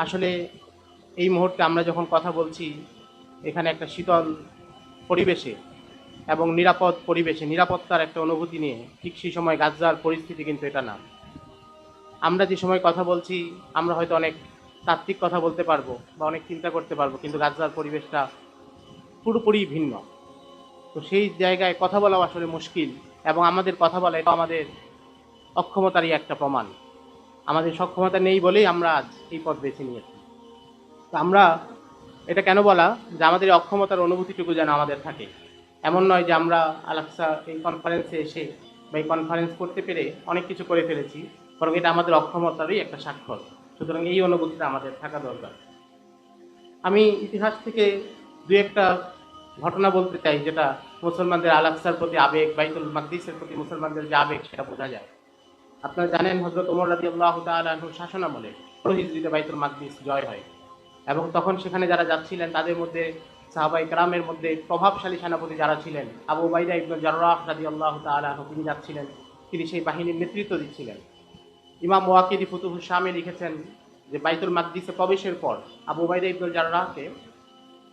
আসলে এই মুহূর্তে আমরা যখন কথা বলছি এখানে একটা শীতল পরিবেশে এবং নিরাপদ পরিবেশে নিরাপত্তার একটা অনুভূতি নিয়ে, ঠিক সেই সময় গাজার পরিস্থিতি কিন্তু এটা না। আমরা যে সময় কথা বলছি আমরা হয়তো অনেক তাত্ত্বিক কথা বলতে পারবো বা অনেক চিন্তা করতে পারবো, কিন্তু গাজার পরিবেশটা পুরোপুরি ভিন্ন। তো সেই জায়গায় কথা বলাও আসলে মুশকিল, এবং আমাদের কথা বলা এটা আমাদের অক্ষমতারই একটা প্রমাণ। আমাদের সক্ষমতা নেই বলেই আমরা আজ এই পথ বেছে নিয়েছি। তো আমরা এটা কেন বলা যে আমাদের এই অক্ষমতার অনুভূতিটুকু যেন আমাদের থাকে। এমন নয় যে আমরা আলাক্সা এই কনফারেন্সে এসে বা এই কনফারেন্স করতে পেরে অনেক কিছু করে ফেলেছি, বরং এটা আমাদের অক্ষমতারই একটা স্বাক্ষর। সুতরাং এই অনুভূতিটা আমাদের থাকা দরকার। আমি ইতিহাস থেকে দু একটা ঘটনা বলতে চাই, যেটা মুসলমানদের আলাক্সার প্রতি আবেগ, বাইতুল মাকদিসের প্রতি মুসলমানদের যে আবেগ সেটা বোঝা যায়। আপনারা জানেন হযরত ওমর রাদিয়াল্লাহু তাআলা আনহুর শাসনামলে হিজরিতে বাইতুল মাকদিস জয় হয়, এবং তখন সেখানে যারা যাচ্ছিলেন তাদের মধ্যে সাহাবায়ে কেরামের মধ্যে প্রভাবশালী সেনাপতি যারা ছিলেন, আবু উবাইদা ইবনে জাররাহ রাদিয়াল্লাহু তাআলা আনহু তিনি যাচ্ছিলেন, তিনি সেই বাহিনীর নেতৃত্ব দিচ্ছিলেন। ইমাম ওয়াকিদি ফুতুহুশ শামে লিখেছেন যে বাইতুল মাকদিসে প্রবেশের পর আবু উবাইদা ইবনে জাররাহকে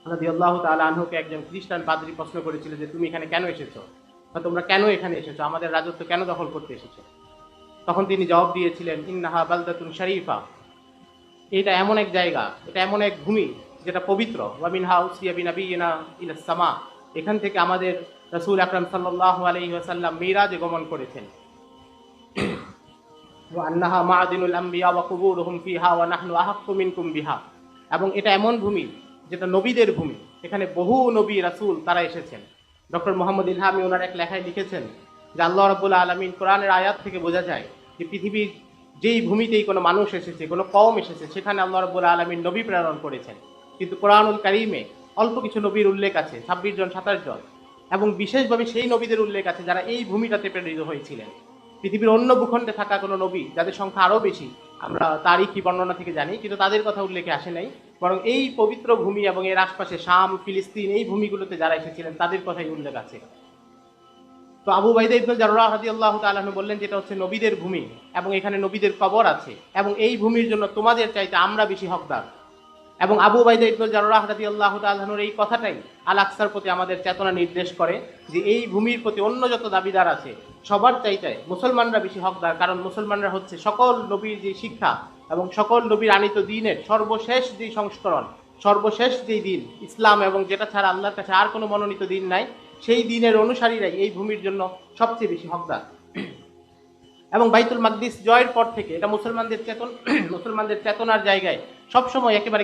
রাদিয়াল্লাহু তাআলা আনহুকে একজন খ্রিস্টান পাদ্রী প্রশ্ন করেছিল যে তুমি এখানে কেন এসেছো, বা তোমরা কেন এখানে এসেছো, আমাদের রাজত্ব কেন দখল করতে এসেছো? তখন তিনি জবাব দিয়েছিলেন, ইন্নাহা বালদাতুন শরীফা, এটা এমন এক জায়গা, এটা এমন এক ভূমি যেটা পবিত্র। ওয়া মিনহা উসরিয়া বিনাবিয়িনা ইলাস সামা, এখান থেকে আমাদের রাসূল আকরাম সাল্লাল্লাহু আলাইহি ওয়াসাল্লাম মিরাজে গমন করেছেন। ওয়া আন্নাহা মাআদিনুল আম্বিয়া ওয়া কুবুরুহুম ফিহা ওয়া নাহনু আহাক্কু মিনকুম বিহা, এবং এটা এমন ভূমি যেটা নবীদের ভূমি, এখানে বহু নবী রাসূল তারা এসেছেন। ডক্টর মোহাম্মদ ইলহামি ওনার এক লেখায় লিখেছেন যে আল্লাহ রাব্বুল আলামিন কোরআনের আয়াত থেকে বোঝা যায় যে পৃথিবীর যেই ভূমিতেই কোনো মানুষ এসেছে, কোনো কওম এসেছে, সেখানে আল্লাহ রাব্বুল আলামিন নবী প্রেরণ করেছেন। কিন্তু কোরআনুল কারীমে অল্প কিছু নবীর উল্লেখ আছে, 26 জন 27 জন, এবং বিশেষভাবে সেই নবীদের উল্লেখ আছে যারা এই ভূমিটাতে প্রেরিত হয়েছিলেন। পৃথিবীর অন্য ভূখণ্ডে থাকা কোনো নবী যাদের সংখ্যা আরও বেশি আমরা তারিখী বর্ণনা থেকে জানি, কিন্তু তাদের কথা উল্লেখে আসে নাই। বরং এই পবিত্র ভূমি এবং এর আশপাশে শাম, ফিলিস্তিন এই ভূমিগুলোতে যারা এসেছিলেন তাদের কথাই উল্লেখ আছে। তো আবু উবাইদা ইবনে জাররাহ রাদিয়াল্লাহু তাআলা আনহু বললেন যে এটা হচ্ছে নবীদের ভূমি, এবং এখানে নবীদের কবর আছে, এবং এই ভূমির জন্য তোমাদের চাইতে আমরা বেশি হকদার। এবং আবু উবাইদা ইবনে জাররাহ রাদিয়াল্লাহু তাআলা আনহুর এই কথাটাই আল আকসার প্রতি আমাদের চেতনা নির্দেশ করে যে এই ভূমির প্রতি অন্য যত দাবিদার আছে সবার চাইতে মুসলমানরা বেশি হকদার, কারণ মুসলমানরা হচ্ছে সকল নবীর যে শিক্ষা এবং সকল নবীর আনিত দ্বীনের সর্বশেষ যে সংস্করণ, সর্বশেষ যেই দিন ইসলাম, এবং যেটা ছাড়া আল্লাহর কাছে আর কোনো মনোনীত দিন নাই, সেই দিনের অনুসারীরাই এই ভূমির জন্য সবচেয়ে বেশি হকদার। এবং বাইতুল মাকদিস জয়ের পর থেকে এটা মুসলমানদের চেতনার জায়গায় সবসময় একেবারে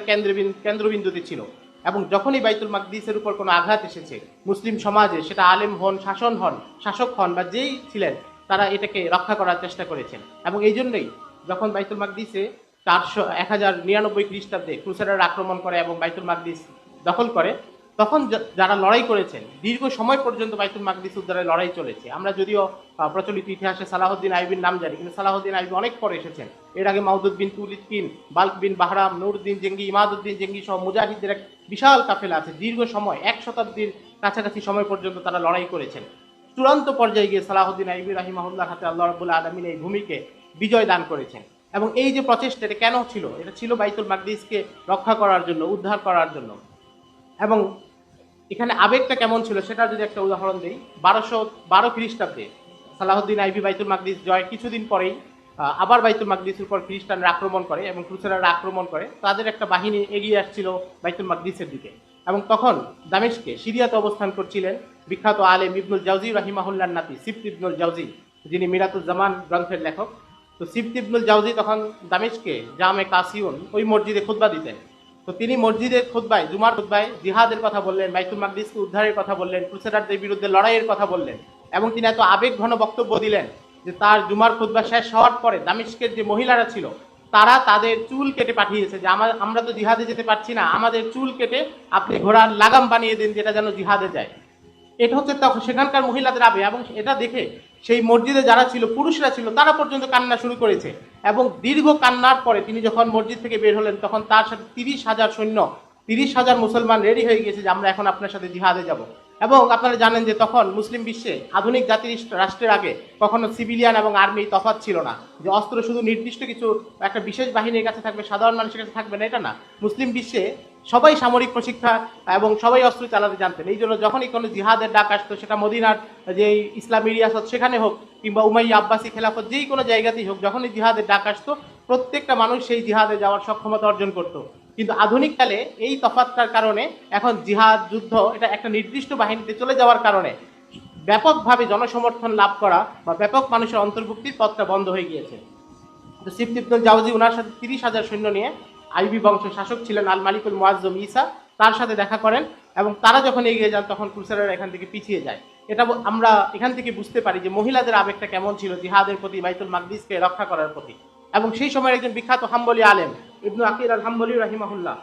কেন্দ্রবিন্দুতে ছিল। এবং যখনই বাইতুল মাকদিসের উপর কোনো আঘাত এসেছে মুসলিম সমাজে, সেটা আলেম হন, শাসক হন বা যেই ছিলেন, তারা এটাকে রক্ষা করার চেষ্টা করেছেন। এবং এই জন্যই যখন বাইতুল মাকদিসে 1099 খ্রিস্টাব্দে ক্রুসেডাররা আক্রমণ করে এবং বাইতুল মাকদিস দখল করে, তখন যারা লড়াই করেছেন দীর্ঘ সময় পর্যন্ত বাইতুল মাকদিস উদ্ধারের লড়াই চলেছে। আমরা যদিও প্রচলিত ইতিহাসে সালাহউদ্দিন আইবির নাম জানি, কিন্তু সালাহউদ্দিন আইবি অনেক পরে এসেছেন। এর আগে মাউদুদ বিন তুলিদ বিন বাল্ক বিন বাহরাম, নুরউদ্দিন জেঙ্গি, ইমাদউদ্দিন জেঙ্গি সহ মুজাহিদদের এক বিশাল কাফেলা আছে। দীর্ঘ সময় 1 শতাব্দীর কাছাকাছি সময় পর্যন্ত তারা লড়াই করেছেন। চূড়ান্ত পর্যায়ে গিয়ে সালাহউদ্দিন আইবি রাহিমাহুল্লাহ হাতে আল্লাহ রাব্বুল আলামিন এই ভূমিকে বিজয় দান করেছেন। এবং এই যে প্রচেষ্টা, এটা কেন ছিল? এটা ছিল বাইতুল মাকদিসকে রক্ষা করার জন্য, উদ্ধার করার জন্য। এবং এখানে আবেগটা কেমন ছিল সেটা যদি একটা উদাহরণ দিই, 1212 খ্রিস্টাব্দে সালাহউদ্দিন আইবি বাইতুল মাকদিস জয় কিছুদিন পরেই আবার বাইতুল মাকদিসের উপর খ্রিস্টানরা আক্রমণ করে এবং ক্রুসেডাররা আক্রমণ করে। তাদের একটা বাহিনী এগিয়ে আসছিল বাইতুল মাকদিসের দিকে, এবং তখন দামেস্কে সিরিয়াতে অবস্থান করছিলেন বিখ্যাত আলেম ইবনুল জাওজি রাহিমাহুল্লাহর নাতি সিবত ইবনুল জাওজি, যিনি মিরাতুজ জামান গ্রন্থের লেখক। তো সিবত ইবনুল জাওজি তখন দামেস্কে জামে কাসিউন ওই মসজিদে খুতবা দিতেন। তো তিনি মসজিদের খুতবায়, জুমার খুতবায় জিহাদের কথা বললেন, বাইতুল মাকদিসকে উদ্ধারের কথা বললেন, ক্রুসেডারদের বিরুদ্ধে লড়াইয়ের কথা বললেন। এবং তিনি এত আবেগঘন বক্তব্য দিলেন যে তার জুমার খুতবা শেষ হওয়ার পরে দামেস্কের যে মহিলারা ছিল তারা তাদের চুল কেটে পাঠিয়েছে যে আমরা তো জিহাদে যেতে পারছি না, আমাদের চুল কেটে আপনি ঘোড়ার লাগাম বানিয়ে দিন যেটা যেন জিহাদে যায়। এটা হচ্ছে তখন সেখানকার মহিলাদের আবেগ, এবং এটা দেখে সেই মসজিদে যারা ছিল, পুরুষরা ছিল, তারা পর্যন্ত কান্না শুরু করেছে। এবং দীর্ঘ কান্নার পরে তিনি যখন মসজিদ থেকে বের হলেন, তখন তার সাথে 30,000 সৈন্য, 30,000 মুসলমান রেডি হয়ে গিয়েছে যে আমরা এখন আপনার সাথে জিহাদে যাব। এবং আপনারা জানেন যে তখন মুসলিম বিশ্বে আধুনিক জাতির রাষ্ট্রের আগে কখনো সিভিলিয়ান এবং আর্মি তফাৎ ছিল না, যে অস্ত্র শুধু নির্দিষ্ট কিছু একটা বিশেষ বাহিনীর কাছে থাকবে, সাধারণ মানুষের কাছে থাকবে না, এটা না। মুসলিম বিশ্বে সবাই সামরিক প্রশিক্ষা এবং সবাই অস্ত্র চালাতে জানতেন। এই জন্য যখনই কোনো জিহাদের ডাক আসতো, সেটা মদিনার যে ইসলামী রিয়াসত সেখানে হোক কিংবা উমাইয়া আব্বাসী খেলাফত যেই কোনো জায়গাতেই হোক, যখনই জিহাদের ডাক আসতো প্রত্যেকটা মানুষ সেই জিহাদে যাওয়ার সক্ষমতা অর্জন করত। কিন্তু আধুনিককালে এই তফাৎটার কারণে এখন জিহাদ যুদ্ধ এটা একটা নির্দিষ্ট বাহিনীতে চলে যাওয়ার কারণে ব্যাপকভাবে জনসমর্থন লাভ করা বা ব্যাপক মানুষের অন্তর্ভুক্তির পথটা বন্ধ হয়ে গিয়েছে। তো সিফত ইবনুল জাওজি ওনার সাথে 30,000 সৈন্য নিয়ে আইবি বংশের শাসক ছিলেন আল মালিকুল মুআজ্জম ঈসা, তার সাথে দেখা করেন এবং তারা যখন এগিয়ে যান তখন ক্রুসেডাররা এখান থেকে পিছিয়ে যায়। এটা আমরা এখান থেকে বুঝতে পারি যে মহিলাদের আবেগটা কেমন ছিল জিহাদের প্রতি, বাইতুল মাকদিসকে রক্ষা করার প্রতি। এবং সেই সময়ের একজন বিখ্যাত হাম্বলি আলেম ইবনু আকিল আল হাম্বলি রাহিমাহুল্লাহ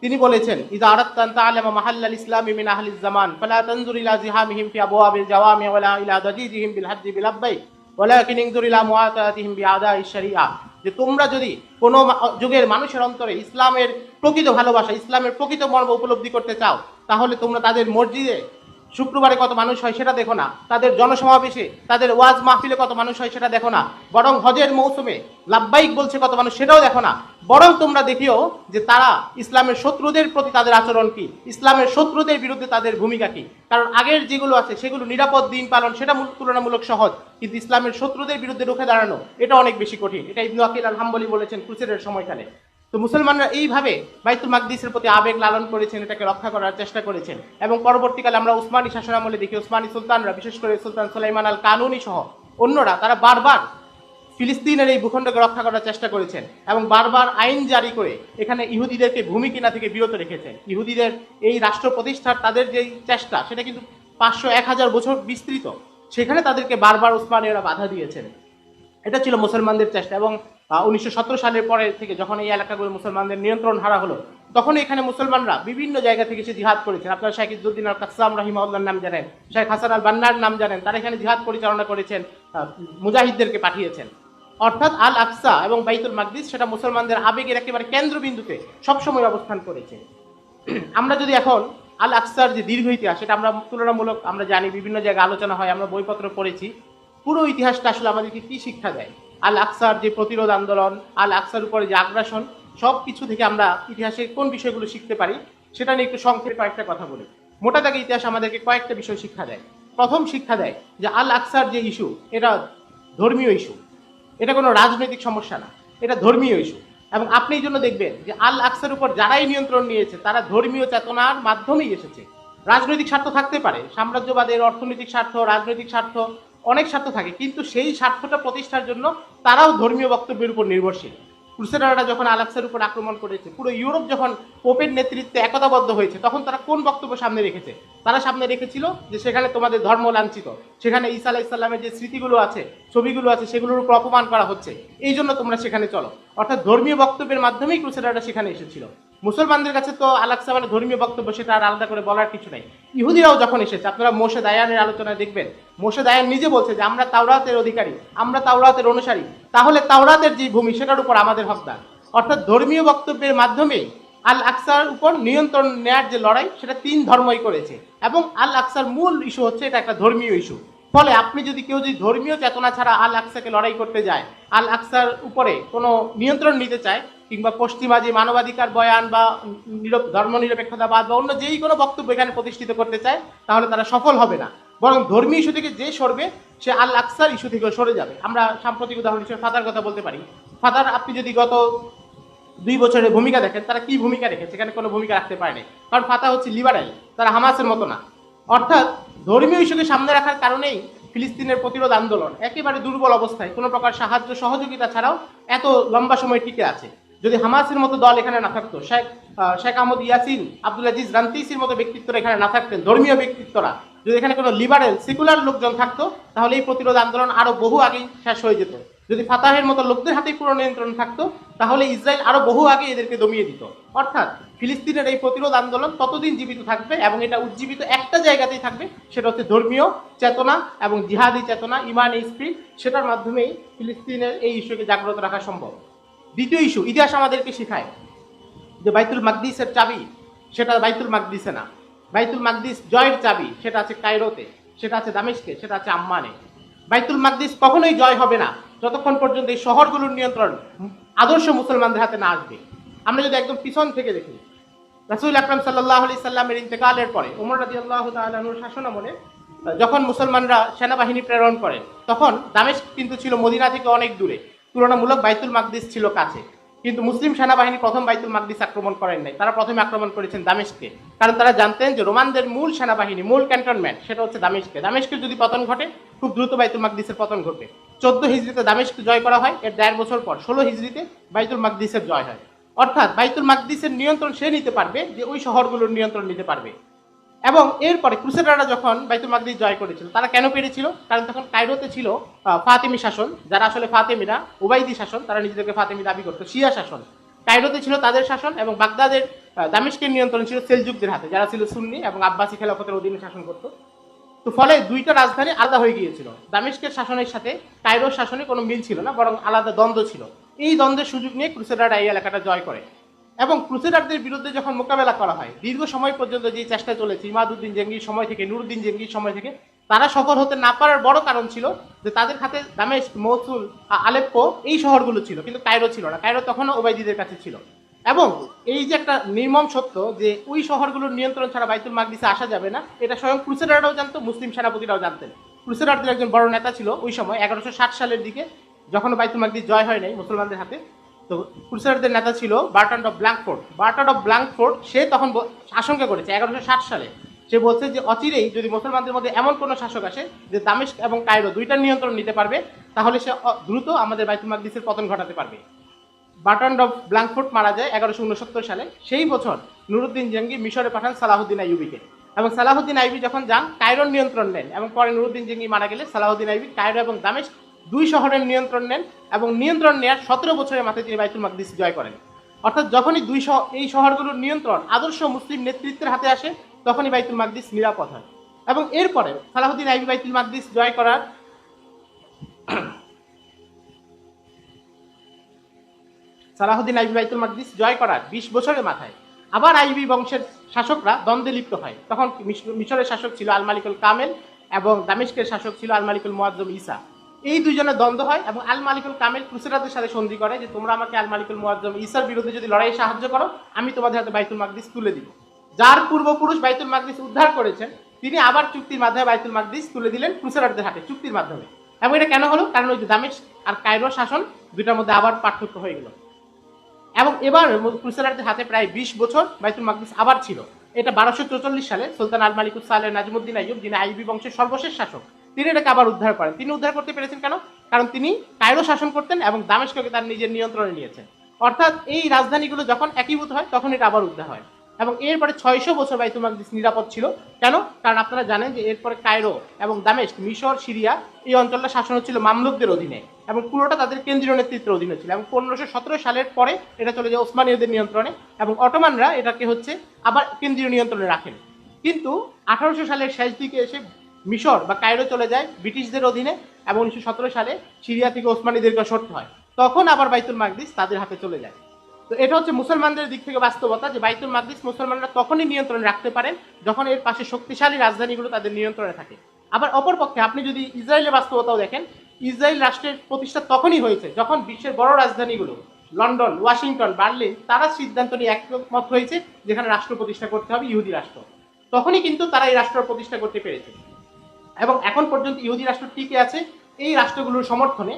তিনি বলেছেন, ইযা আরাদতা আন তা'লামা মাহাল্লাল ইসলামি মিন আহলিজ জামান ফালা তানজুর ইলা জিহামিহিম ফি আবওয়াবিল জাওয়ামি ওয়ালা ইলা দাজিজিহিম বিল হাজ্জি বিল আব্বাই ওয়ালাকিন ইনজুর ইলা মুআতাতিহিম বিআদাইশ শরিয়া। যে তোমরা যদি কোনো যুগের মানুষের অন্তরে ইসলামের প্রকৃত ভালোবাসা, ইসলামের প্রকৃত মর্ম উপলব্ধি করতে চাও, তাহলে তোমরা তাদের মসজিদে শুক্রবারে কত মানুষ হয় সেটা দেখো না, তাদের জনসমাবেশে তাদের ওয়াজ মাহফিলে কত মানুষ হয় সেটা দেখো না, বরং হজের মৌসুমে লাব্বাইক বলছে কত মানুষ সেটাও দেখো না, বরং তোমরা দেখিও যে তারা ইসলামের শত্রুদের প্রতি তাদের আচরণ কি, ইসলামের শত্রুদের বিরুদ্ধে তাদের ভূমিকা কি। কারণ আগের যেগুলো আছে সেগুলো নিরাপদ দিন পালন সেটা তুলনামূলক সহজ, কিন্তু ইসলামের শত্রুদের বিরুদ্ধে রুখে দাঁড়ানো এটা অনেক বেশি কঠিন। এটা ইবনু আকিল আল হাম্বলি বলেছেন ক্রুসেডের সময়কালে। তো মুসলমানরা এইভাবে বাইতুল মাকদিসের প্রতি আবেগ লালন করেছেন, এটাকে রক্ষা করার চেষ্টা করেছেন। এবং পরবর্তীকালে আমরা উসমানী শাসনামলে দেখি উসমানী সুলতানরা, বিশেষ করে সুলতান সুলাইমান আল কানুনি সহ অন্যরা, তারা বারবার ফিলিস্তিনের এই ভূখণ্ডকে রক্ষা করার চেষ্টা করেছেন এবং বারবার আইন জারি করে এখানে ইহুদিদেরকে ভূমি কিনা থেকে বিরত রেখেছেন। ইহুদিদের এই রাষ্ট্র প্রতিষ্ঠার তাদের যেই চেষ্টা সেটা কিন্তু 500-1000 বছর বিস্তৃত, সেখানে তাদেরকে বারবার উসমানীয়রা বাধা দিয়েছেন। এটা ছিল মুসলমানদের চেষ্টা। এবং 1917 সালের পরে থেকে যখন এই এলাকাগুলো মুসলমানদের নিয়ন্ত্রণ হারা হলো, তখন এখানে মুসলমানরা বিভিন্ন জায়গা থেকে এসে জিহাদ করেছেন। আপনারা শেখ ইজ্জুদ্দিন আল কাসসাম রাহিমাহুল্লাহর নাম জানেন, শেখ হাসান আল বান্নার নাম জানেন, তারা এখানে জিহাদ পরিচালনা করেছেন, মুজাহিদদেরকে পাঠিয়েছেন। অর্থাৎ আল আকসা এবং বাইতুল মাকদিস সেটা মুসলমানদের আবেগের একেবারে কেন্দ্রবিন্দুতে সবসময় অবস্থান করেছে। আমরা যদি এখন আল আকসার যে দীর্ঘ ইতিহাস সেটা আমরা তুলনামূলক আমরা জানি, বিভিন্ন জায়গায় আলোচনা হয়, আমরা বইপত্র পড়েছি, পুরো ইতিহাসটা আসলে আমাদেরকে কি শিক্ষা দেয়, আল আকসার যে প্রতিরোধ আন্দোলন, আল আকসার উপরে যে আগ্রাসন, সব কিছু থেকে আমরা ইতিহাসে কোন বিষয়গুলো শিখতে পারি সেটা নিয়ে একটু সংক্ষেপে কয়েকটা কথা বলি। মোটা দাগে ইতিহাস আমাদেরকে কয়েকটা বিষয় শিক্ষা দেয়। প্রথম শিক্ষা দেয় যে আল আকসার যে ইস্যু এটা ধর্মীয় ইস্যু, এটা কোনো রাজনৈতিক সমস্যা না, এটা ধর্মীয় ইস্যু। এবং আপনি এই জন্য দেখবেন যে আল আকসার উপর যারাই নিয়ন্ত্রণ নিয়েছে তারা ধর্মীয় চেতনার মাধ্যমেই এসেছে। রাজনৈতিক স্বার্থ থাকতে পারে, সাম্রাজ্যবাদের অর্থনৈতিক স্বার্থ, রাজনৈতিক স্বার্থ, অনেক স্বার্থ থাকে, কিন্তু সেই স্বার্থটা প্রতিষ্ঠার জন্য তারাও ধর্মীয় বক্তব্যের উপর নির্ভরশীল। ক্রুসেডাররা যখন আল আকসার উপর আক্রমণ করেছে, পুরো ইউরোপ যখন পোপের নেতৃত্বে একতাবদ্ধ হয়েছে, তখন তারা কোন বক্তব্য সামনে রেখেছে? তারা সামনে রেখেছিল যে সেখানে তোমাদের ধর্ম লাঞ্ছিত, সেখানে ঈসা আলাইহিস সালামের যে স্মৃতিগুলো আছে, ছবিগুলো আছে, সেগুলোর উপর অপমান করা হচ্ছে, এই জন্য তোমরা সেখানে চলো। অর্থাৎ ধর্মীয় বক্তব্যের মাধ্যমেই ক্রুসেডাররা সেখানে এসেছিল। মুসলমানদের কাছে তো আল আকসা মানে ধর্মীয় বক্তব্য, সেটা আর আলাদা করে বলার কিছু নাই। ইহুদিরাও যখন এসেছে, আপনারা মোশে দায়ানের আলোচনায় দেখবেন, মোশে দায়ান নিজে বলছে যে আমরা তাওরাতের অধিকারী, আমরা তাওরাতের অনুসারী, তাহলে তাওরাতের যে ভূমি সেটার উপর আমাদের হকদার। অর্থাৎ ধর্মীয় বক্তব্যের মাধ্যমে আল আকসার উপর নিয়ন্ত্রণ নেয়ার যে লড়াই সেটা তিন ধর্মই করেছে। এবং আল আকসার মূল ইস্যু হচ্ছে এটা একটা ধর্মীয় ইস্যু। ফলে আপনি যদি কেউ যদি ধর্মীয় চেতনা ছাড়া আল আকসাকে লড়াই করতে যায়, আল আকসার উপরে কোনো নিয়ন্ত্রণ নিতে চায়, কিংবা পশ্চিমা যে মানবাধিকার বয়ান বা ধর্মনিরপেক্ষতাবাদ বা অন্য যেই কোনো বক্তব্য এখানে প্রতিষ্ঠিত করতে চায়, তাহলে তারা সফল হবে না। বরং ধর্মীয় ইস্যু থেকে যে সরবে সে আল আকসার ইস্যু থেকেও সরে যাবে। আমরা সাম্প্রতিক উদাহরণ হিসেবে ফাতার কথা বলতে পারি। ফাতার আপনি যদি গত 2 বছরের ভূমিকা দেখেন, তারা কি ভূমিকা রেখেছে? এখানে কোনো ভূমিকা রাখতে পারেনি, কারণ ফাতা হচ্ছে লিবারেল, তারা হামাসের মতো না। অর্থাৎ ধর্মীয় ইস্যুকে সামনে রাখার কারণেই ফিলিস্তিনের প্রতিরোধ আন্দোলন একেবারে দুর্বল অবস্থায়, কোনো প্রকার সাহায্য সহযোগিতা ছাড়াও এত লম্বা সময় টিকে আছে। যদি হামাসের মতো দল এখানে না থাকতো, শেখ আহমদ ইয়াসিন, আব্দুল আজিজ রান্তিসির মতো ব্যক্তিত্বরা এখানে না থাকতেন, ধর্মীয় ব্যক্তিত্বরা, যদি এখানে কোনো লিবারেল সেকুলার লোকজন থাকতো, তাহলে এই প্রতিরোধ আন্দোলন আরো বহু আগেই শেষ হয়ে যেত। যদি ফাতাহের মতো লোকদের হাতেই পুরো নিয়ন্ত্রণ থাকতো, তাহলে ইসরায়েল আরো বহু আগে এদেরকে দমিয়ে দিত। অর্থাৎ ফিলিস্তিনের এই প্রতিরোধ আন্দোলন ততদিন জীবিত থাকবে এবং এটা উজ্জীবিত একটা জায়গাতেই থাকবে, সেটা হচ্ছে ধর্মীয় চেতনা এবং জিহাদি চেতনা, ইমান স্পিরিট, সেটার মাধ্যমেই ফিলিস্তিনের এই ইস্যুকে জাগ্রত রাখা সম্ভব। দ্বিতীয় ইস্যু, ইতিহাস আমাদেরকে শেখায় যে বাইতুল মাকদিসের চাবি সেটা বাইতুল মাকদিসে না, বাইতুল মাকদিস জয়ের চাবি সেটা আছে কায়রোতে, সেটা আছে দামেস্কে, সেটা আছে আম্মানে। বাইতুল মাকদিস কখনোই জয় হবে না যতক্ষণ পর্যন্ত এই শহরগুলোর নিয়ন্ত্রণ আদর্শ মুসলমানদের হাতে না আসবে। আমরা যদি একদম পিছন থেকে দেখি, রাসূল আকরাম সাল্লাল্লাহু আলাইহি সাল্লামের ইন্তেকালের পরে ওমর রাদিয়াল্লাহু তাআলা আনহুর শাসনামলে যখন মুসলমানরা সেনাবাহিনী প্রেরণ করেন, তখন দামেস্ক কিন্তু ছিল মদিনা থেকে অনেক দূরে, তুলনামূলক বাইতুল মাকদিস ছিল কাছে। কিন্তু মুসলিম সেনাবাহিনী প্রথম বাইতুল মাকদিস আক্রমণ করেন নাই, তারা প্রথমে আক্রমণ করেছেন দামেস্ককে। কারণ তারা জানতেন যে রোমানদের মূল সেনাবাহিনী, মূল ক্যান্টনমেন্ট সেটা হচ্ছে দামেস্কে। দামেস্কের যদি পতন ঘটে, খুব দ্রুত বাইতুল মাকদিসের পতন ঘটবে। 14 হিজরিতে দামেস্ক জয় করা হয়, এর 1.5 বছর পর 16 হিজরিতে বাইতুল মাকদিসের জয় হয়। অর্থাৎ বাইতুল মাকদিসের নিয়ন্ত্রণ সে নিতে পারবে যে ওই শহরগুলোর নিয়ন্ত্রণ নিতে পারবে। এবং এরপরে ক্রুসেডাররা যখন বাইতুল মাকদিস জয় করেছিল, তারা কেন পেরেছিল? কারণ তখন কায়রোতে ছিল ফাতেমি শাসন, যারা আসলে ফাতেমিরা, উবাইদি শাসন, তারা নিজেদেরকে ফাতেমি দাবি করতো, শিয়া শাসন। কায়রোতে ছিল তাদের শাসন, এবং বাগদাদের দামেস্কের নিয়ন্ত্রণ ছিল সেলজুকদের হাতে, যারা ছিল সুন্নি এবং আব্বাসি খেলাফতের অধীনে শাসন করতো। তো ফলে দুইটা রাজধানী আলাদা হয়ে গিয়েছিল। দামেস্কের শাসনের সাথে কায়রোর শাসনে কোনো মিল ছিল না, বরং আলাদা দ্বন্দ্ব ছিল। এই দ্বন্দ্বের সুযোগ নিয়ে ক্রুসেডাররা এই এলাকাটা জয় করে। এবং ক্রুসেডারদের বিরুদ্ধে যখন মোকাবেলা করা হয়, দীর্ঘ সময় পর্যন্ত যে চেষ্টা চলেছে ইমাদউদ্দিন জেঙ্গির সময় থেকে, নুরুদ্দিন জেঙ্গির সময় থেকে, তারা সফল হতে না পারার বড় কারণ ছিল যে তাদের হাতে দামেস্ক, মৌসুল, আলেপ্পো এই শহরগুলো ছিল, কিন্তু কায়রো ছিল না। কায়রো তখনও ওবাইদিদের কাছে ছিল। এবং এই যে একটা নির্মম সত্য যে ওই শহরগুলোর নিয়ন্ত্রণ ছাড়া বাইতুল মাকদিসে আসা যাবে না, এটা স্বয়ং ক্রুসেডাররাও জানতো, মুসলিম সেনাপতিরাও জানতেন। ক্রুসেডারদের একজন বড় নেতা ছিল ওই সময় 1160 সালের দিকে, যখন বাইতুল মাকদিস জয় হয় নাই মুসলমানদের হাতে। তো ক্রুসেডারদের নেতা ছিল বার্ট্রান্ড অফ ব্ল্যাঙ্কফোর্ড। বার্ট্রান্ড অফ ব্ল্যাঙ্কফোর্ড সে তখন আশঙ্কা করেছে 1160 সালে, সে বলছে যে অচিরেই যদি মুসলমানদের মধ্যে এমন কোনো শাসক আসে যে দামেস্ক এবং কায়রো দুইটার নিয়ন্ত্রণ নিতে পারবে, তাহলে সে দ্রুত আমাদের বাইতুল মাকদিসের পতন ঘটাতে পারবে। বার্ট্রান্ড অফ ব্ল্যাঙ্কফোর্ড মারা যায় 1169 সালে। সেই বছর নুরুদ্দিন জেঙ্গি মিশরে পাঠান সালাহুদ্দিন আইয়ুবিকে, এবং সালাহুদ্দিন আইয়ুবি যখন যান কায়রোর নিয়ন্ত্রণ নেন, এবং পরে নুরুদ্দিন জেঙ্গি মারা গেলে সালাহুদ্দিন আইয়ুবি কায়রো এবং দামেস্ক দুই শহরের নিয়ন্ত্রণ নেন, এবং নিয়ন্ত্রণ নেওয়ার 17 বছরের মাথায় তিনি বাইতুল মাকদিস জয় করেন। অর্থাৎ যখনই এই শহরগুলোর নিয়ন্ত্রণ আদর্শ মুসলিম নেতৃত্বের হাতে আসে, তখনই বাইতুল মাকদিস নিরাপদ হয়। এবং এরপরে সালাহুদ্দিন আইয়ুবি বাইতুল মাকদিস জয় করার সালাহুদ্দিন আইয়ুবি বাইতুল মাকদিস জয় করার 20 বছরের মাথায় আবার আইয়ুবি বংশের শাসকরা দ্বন্দ্বে লিপ্ত হয়। তখন মিশরের শাসক ছিল আল মালিকুল কামেল, এবং দামেস্কের শাসক ছিল আল মালিকুল মুআজ্জম ঈসা। এই দুইজনের দ্বন্দ্ব হয়, এবং আল মালিকুল কামেল ক্রুসেডারদের সাথে সন্ধি করে যে তোমরা আমাকে আল মালিকুল মুআজ্জম ঈসার বিরুদ্ধে যদি লড়াই সাহায্য করো, আমি তোমাদের হাতে বাইতুল মাকদিস তুলে দিব। যার পূর্বপুরুষ বাইতুল মাকদিস উদ্ধার করেছেন, তিনি আবার চুক্তির মাধ্যমে বাইতুল মাকদিস তুলে দিলেন ক্রুসেডারদের হাতে, চুক্তির মাধ্যমে। এবং এটা কেন হলো? কারণ ওই যে দামেস্ক আর কায়রো শাসন দুইটার মধ্যে আবার পার্থক্য হয়ে গেল। এবং এবার ক্রুসেডারদের হাতে প্রায় 20 বছর বাইতুল মাকদিস আবার ছিল। এটা 1244 সালে সুলতান আল মালিকুস সালেহ নাজিমুদ্দিন আইয়ুব, যিনি আইয়ুবি বংশের সর্বশেষ শাসক, তিনি এটাকে আবার উদ্ধার করেন। তিনি উদ্ধার করতে পেরেছেন কেন? কারণ তিনি কায়রো শাসন করতেন এবং দামেস্ককে তার নিজের নিয়ন্ত্রণে নিয়েছেন। অর্থাৎ এই রাজধানীগুলো যখন একীভূত হয়, তখন এটা আবার উদ্ধার হয়। এবং এরপরে 600 বছর বাইতুল মাকদিস নিরাপদ ছিল। কেন? কারণ আপনারা জানেন যে এরপরে কায়রো এবং দামেস্ক, মিশর, সিরিয়া, এই অঞ্চলটা শাসন হচ্ছিল মামলুকদের অধীনে, এবং পুরোটা তাদের কেন্দ্রীয় নেতৃত্বের অধীনে ছিল। এবং 1517 সালের পরে এটা চলে যায় ওসমানীয়দের নিয়ন্ত্রণে, এবং অটোমানরা এটাকে হচ্ছে আবার কেন্দ্রীয় নিয়ন্ত্রণে রাখেন। কিন্তু 1800 সালের শেষ দিকে এসে মিশর বা কায়রো চলে যায় ব্রিটিশদের অধীনে, এবং 1917 সালে সিরিয়া থেকে ওসমানীদেরকে সরতে হয়। তখন আবার বাইতুল মাকদিস তাদের হাতে চলে যায়। তো এটা হচ্ছে মুসলমানদের দিক থেকে বাস্তবতা যে বাইতুল মাকদিস মুসলমানরা তখনই নিয়ন্ত্রণে রাখতে পারেন যখন এর পাশে শক্তিশালী রাজধানীগুলো তাদের নিয়ন্ত্রণে থাকে। আবার অপরপক্ষে আপনি যদি ইসরায়েলের বাস্তবতাও দেখেন, ইসরায়েল রাষ্ট্রের প্রতিষ্ঠা তখনই হয়েছে যখন বিশ্বের বড় রাজধানীগুলো লন্ডন, ওয়াশিংটন, বার্লিন, তারা সিদ্ধান্ত নিয়ে একমত হয়েছে যেখানে রাষ্ট্র প্রতিষ্ঠা করতে হবে, ইহুদি রাষ্ট্র। তখনই কিন্তু তারা এই রাষ্ট্র প্রতিষ্ঠা করতে পেরেছে, এবং এখন পর্যন্ত ইহুদি রাষ্ট্র টিকে আছে এই রাষ্ট্রগুলোর সমর্থনে।